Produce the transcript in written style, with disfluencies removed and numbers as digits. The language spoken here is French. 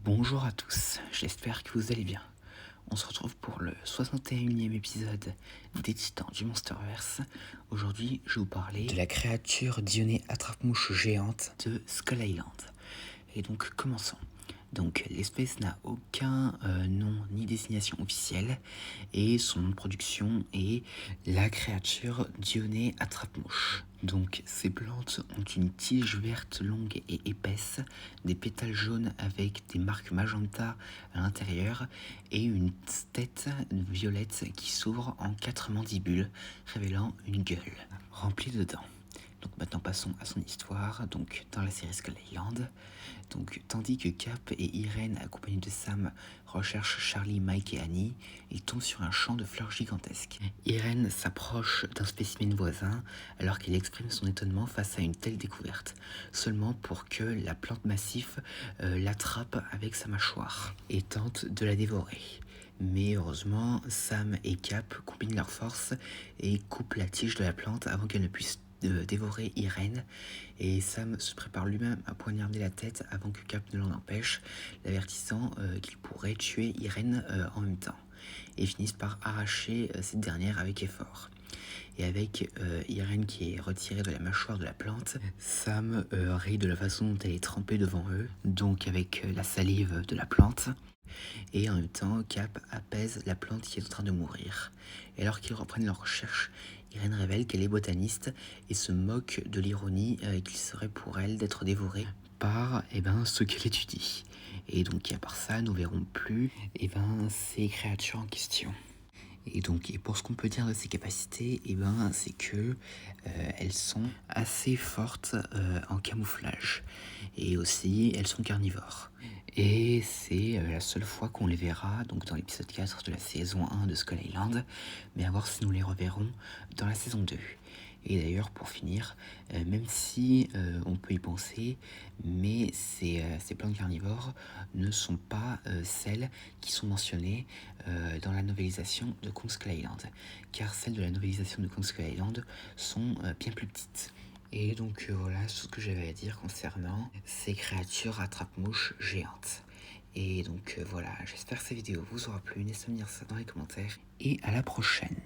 Bonjour à tous, j'espère que vous allez bien. On se retrouve pour le 61e épisode des Titans du Monsterverse. Aujourd'hui, je vais vous parler de la créature Dionée attrape-mouche géante de Skull Island. Et donc, commençons. Donc, l'espèce n'a aucun nom ni désignation officielle et son nom de production est la créature Dionée attrape-mouche. Donc, ces plantes ont une tige verte longue et épaisse, des pétales jaunes avec des marques magenta à l'intérieur et une tête violette qui s'ouvre en 4 mandibules, révélant une gueule remplie de dents. Donc maintenant passons à son histoire. Donc dans la série Skull Island, donc tandis que Cap et Irène, accompagnés de Sam, recherchent Charlie, Mike et Annie, ils tombent sur un champ de fleurs gigantesques. Irène s'approche d'un spécimen voisin alors qu'elle exprime son étonnement face à une telle découverte, seulement pour que la plante massif l'attrape avec sa mâchoire et tente de la dévorer. Mais heureusement, Sam et Cap combinent leurs forces et coupent la tige de la plante avant qu'elle ne puisse dévorer Irène, et Sam se prépare lui-même à poignarder la tête avant que Cap ne l'en empêche, l'avertissant qu'il pourrait tuer Irène en même temps, et finissent par arracher cette dernière avec effort. Et avec Irène qui est retirée de la mâchoire de la plante, Sam rit de la façon dont elle est trempée devant eux, donc avec la salive de la plante. Et en même temps, Cap apaise la plante qui est en train de mourir. Et alors qu'ils reprennent leur recherche, Irène révèle qu'elle est botaniste et se moque de l'ironie qu'il serait pour elle d'être dévorée par ce qu'elle étudie. Et donc à part ça, nous verrons plus ces créatures en question. Et pour ce qu'on peut dire de ses capacités, c'est que elles sont assez fortes en camouflage. Et aussi, elles sont carnivores. Et c'est la seule fois qu'on les verra, donc dans l'épisode 4 de la saison 1 de Skull Island, mais à voir si nous les reverrons dans la saison 2. Et d'ailleurs, pour finir, même si on peut y penser, mais ces plantes carnivores ne sont pas celles qui sont mentionnées dans la novélisation de Kong Skull Island, car celles de la novélisation de Kong Skull Island sont bien plus petites. Et donc voilà ce que j'avais à dire concernant ces créatures attrape-mouches géantes. Et donc voilà, j'espère que cette vidéo vous aura plu, n'hésitez pas à me dire ça dans les commentaires, et à la prochaine.